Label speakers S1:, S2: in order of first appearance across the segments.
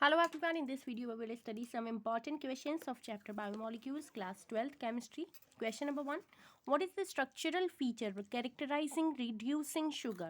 S1: Hello everyone, in this video we will study some important questions of chapter Biomolecules, class 12th chemistry. Question number 1. What is the structural feature characterizing reducing sugar?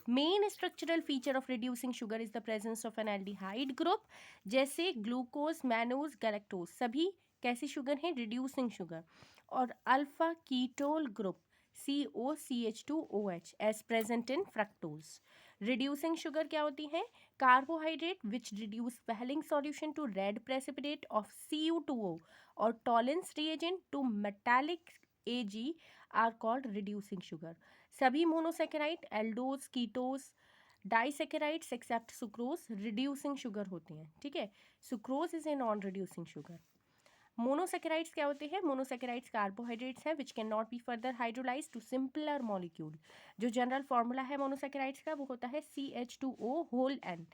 S1: Main structural feature of reducing sugar is the presence of an aldehyde group जैसे glucose mannose galactose सभी कैसी sugar हैं reducing sugar और alpha ketol group COCH2OH as present in fructose. Reducing sugar क्या होती है? Carbohydrate which reduce Fehling solution to red precipitate of CU2O और Tollens reagent to metallic AG are called reducing sugar. सभी monosaccharide aldose ketose disaccharides except sucrose reducing sugar होते हैं. ठीक है, sucrose is a non reducing sugar. Monosaccharides क्या होते हैं? Monosaccharides carbohydrates हैं which can not be further hydrolyse to simpler molecule. जो जनरल फॉर्मूला है मोनोसेकेराइड्स का वो होता है CH2O होल N.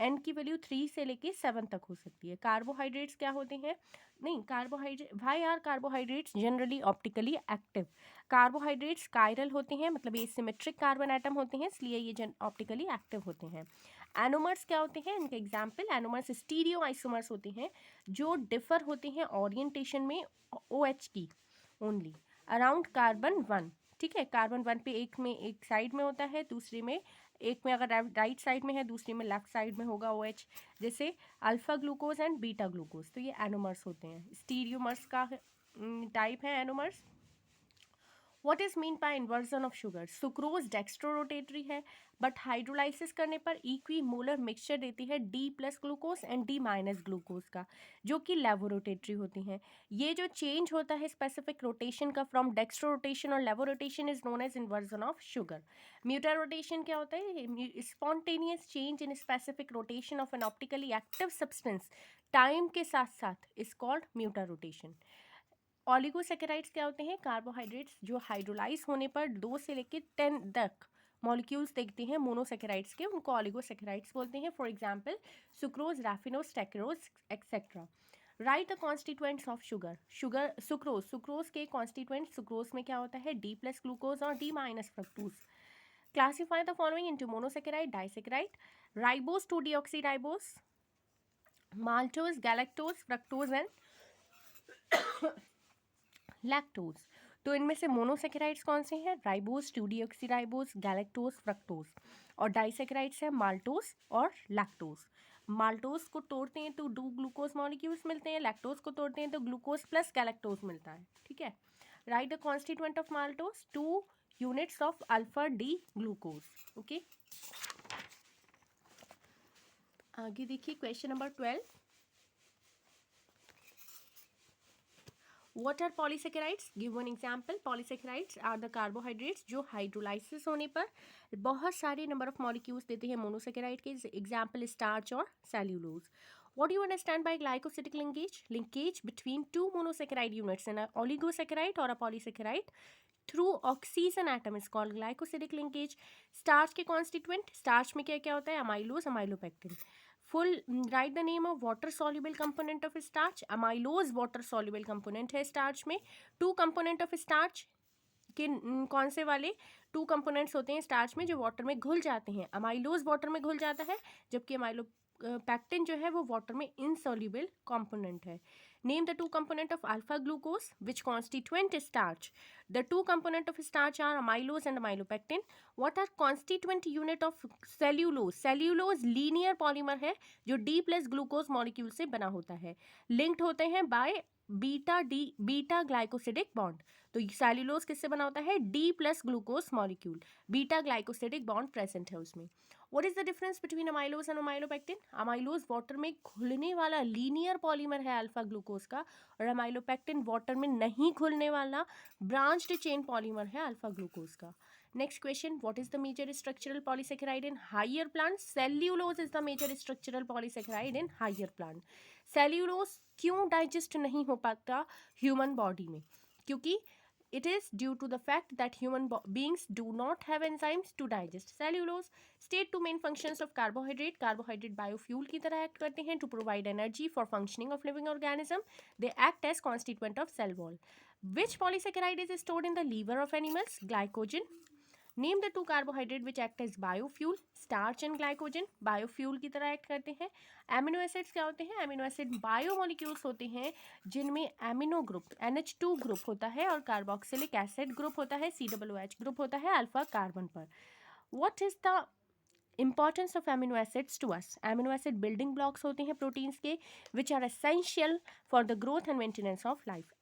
S1: N की वैल्यू 3 से लेके 7 तक हो सकती है. कार्बोहाइड्रेट्स क्या होते हैं? नहीं, carbohydrate why are carbohydrates generally optically active. Carbohydrates chiral होते हैं, मतलब ये सिमेट्रिक कार्बन एटम होते हैं, इसलिए ये ऑप्टिकली एक्टिव होते हैं. एनोमर्स क्या होते हैं? इनके एग्जाम्पल एनोमर्स स्टीरियो आइसोमर्स होते हैं जो डिफर होते हैं ओरिएंटेशन में OH की ओनली अराउंड कार्बन 1. ठीक है, कार्बन 1 पे एक में एक साइड में होता है, दूसरे में एक में अगर राइट साइड में है दूसरे में लेफ्ट साइड में होगा OH, जैसे alpha glucose and beta glucose. तो ये एनोमर्स होते हैं. स्टीरियोमर्स का टाइप है anomers. What is mean by inversion of sugar? Sucrose dextrorotatory है बट हाइड्रोलाइसिस करने पर इक्वीमोलर मिक्सचर देती है D plus glucose and D minus glucose का, जो कि लेवोरोटेटरी होती हैं. ये जो चेंज होता है स्पेसिफिक रोटेशन का फ्रॉम डेक्स्ट्रो रोटेशन और levo rotation is known as inversion of sugar. Mutarotation क्या होता है? Spontaneous change in specific rotation of an optically active substance time के साथ साथ is called mutarotation. Oligosaccharides क्या होते हैं? कार्बोहाइड्रेट्स जो हाइड्रोलाइज होने पर 2 से लेकर 10 तक मॉलिक्यूल्स देखते हैं मोनोसेकेराइड्स के, उनको ऑलिगोसेकेराइड्स बोलते हैं. फॉर एग्जांपल सुक्रोज, रैफिनोज, टेक्रोज etcetera. Write the constituents of sugar. Sucrose, sucrose के कॉन्स्टिट्यूएंट सुक्रोज में क्या होता है? D प्लस ग्लूकोज और D minus fructose. Classify the following into monosaccharide, disaccharide. Ribose 2-deoxyribose, maltose, galactose, fructose and lactose. तो इनमें से मोनोसेकेराइड्स कौन से हैं? Ribose, 2-deoxyribose, galactose, fructose. और डाइसेकेराइड्स हैं माल्टोज और लैक्टोज. माल्टोज को तोड़ते हैं तो 2 ग्लूकोज मॉलिक्यूल्स मिलते हैं, लैक्टोज को तोड़ते हैं तो ग्लूकोज प्लस गैलेक्टोज मिलता है. ठीक है. Right the constituent of maltose, 2 units of alpha D glucose. Okay, आगे देखिए question number 12. What are polysaccharides? Give one example. Polysaccharides are the carbohydrates जो हाइड्रोलाइसिस होने पर बहुत सारे नंबर ऑफ मॉलिक्यूल्स देते हैं मोनोसेकेराइड के. एग्जाम्पल स्टार्च और cellulose. What do you understand by glycosidic linkage? Linkage between two monosaccharide units in an oligosaccharide or a polysaccharide through oxygen atom is called glycosidic linkage. Starch के constituent, starch में क्या क्या होता है? Amylose, amylopectin. Full right the name of water soluble component of starch. Amylose water soluble component है starch में. 2 component of starch के कौन से वाले 2 कंपोनेंट्स होते हैं स्टार्च में जो वाटर में घुल जाते हैं? अमाइलोज वाटर में घुल जाता है, जबकि अमाइलो पैक्टिन जो है वो वाटर में इनसॉल्युबल कंपोनेंट है. Name the 2 component of alpha glucose which constituent starch. The 2 component of starch are amylose and amylopectin. What are constituent unit of cellulose? Cellulose linear polymer है जो D प्लस ग्लूकोज मॉलिक्यूल से बना होता है. Linked होते हैं by beta glycosidic bond. तो cellulose किससे बना होता है? D plus glucose molecule, beta glycosidic bond present है उसमें. What is the difference between amylose and amylopectin? Amylose water में घुलने वाला लीनियर पॉलीमर है अल्फा ग्लूकोज का, और अमाइलोपेक्टिन वाटर में नहीं घुलने वाला ब्रांच्ड चेन पॉलीमर है अल्फा ग्लूकोज का. Next question. What is the major structural polysaccharide in higher plant? Cellulose is the major structural polysaccharide in higher plant. Cellulose क्यों डाइजेस्ट नहीं हो पाता ह्यूमन बॉडी में? क्योंकि it is due to the fact that human beings do not have enzymes to digest cellulose. State 2 main functions of carbohydrate. Carbohydrate biofuel की तरह act करते हैं to provide energy for functioning of living organism. They act as constituent of cell wall. Which polysaccharide is stored in the liver of animals? Glycogen. Name the two carbohydrate which act as biofuel, starch and glycogen biofuel की तरह act करते हैं। Amino acids क्या होते हैं? Amino acid biomolecules होते हैं जिनमें एमिनो ग्रुप NH2 ग्रुप होता है और कार्बोक्सिलिक एसिड ग्रुप होता है, COOH ग्रुप होता है अल्फा कार्बन पर। What is the importance of amino acids to us? Amino acid building blocks होते हैं प्रोटीन्स के which are essential for the growth and maintenance of life.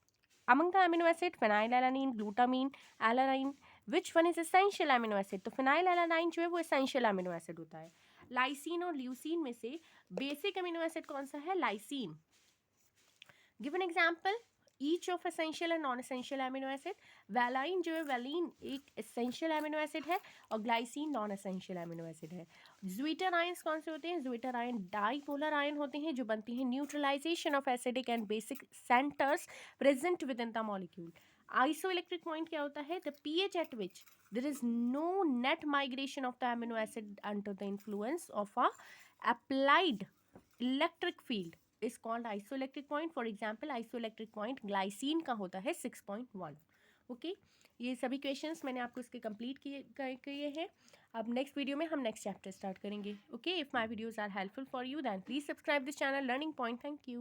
S1: Among the amino acid, phenylalanine, glutamine, alanine, which one is essential amino acid? तो phenylalanine जो है वो essential amino acid होता है। Lysine और ल्यूसीन में से बेसिक अमीनो एसिड कौन सा है? Lysine. Give an example each of essential and non essential amino acid. Valine जो है, वैलीन एक एसेंशियल एमिनो एसिड है और glycine non essential amino acid है। ज्वीटर आयंस कौन से होते हैं? ज्वीटर आयन डाईपोलर आयन होते हैं जो बनती हैं neutralization of acidic and basic centres present within the molecule. Isoelectric point क्या होता है? The pH at which there is no net migration of the amino acid under the influence of a applied electric field is called isoelectric point. For example, isoelectric point glycine का होता है 6.1. Okay, ये सभी questions मैंने आपको इसके complete किए हैं। अब नेक्स्ट वीडियो में हम नेक्स्ट चैप्टर स्टार्ट करेंगे। Okay, if my videos are helpful for you then please subscribe this channel learning point. Thank you.